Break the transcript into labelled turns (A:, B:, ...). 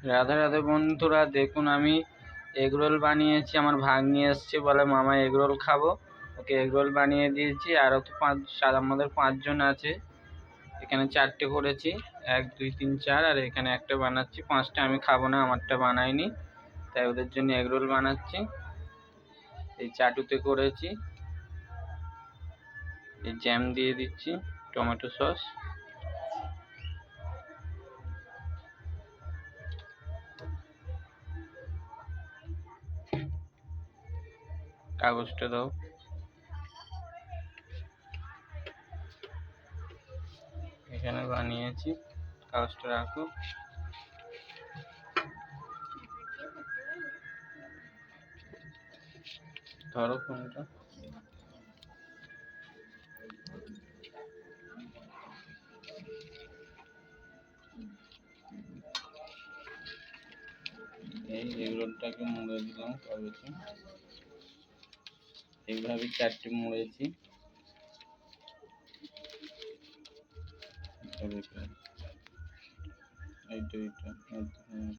A: রাধে রাধে বন্ধুরা, দেখুন আমি এগরোল বানিয়েছি। আমার ভাগ্নি এসছে, বলে মামা এগরোল খাবো। ওকে এগরোল বানিয়ে দিয়েছি। আরও তো আমাদের 5 জন আছে। এখানে 4টে করেছি, 1 2 3 4, আর এখানে একটা বানাচ্ছি। 5টা আমি খাবো না, আমারটা বানাইনি, তাই ওদের জন্য এগরোল বানাচ্ছি। এই চাটুতে করেছি, এই জ্যাম দিয়ে দিচ্ছি, টমেটো সস। কাগজটা দাও। এখানে বানিয়েছি, কাগজটা রাখো। ধরো ফোনটা। এই এগরোলটাকে মুড়ে দিলাম কাগজে, এইভাবে 4টে মুড়েছি। এইটা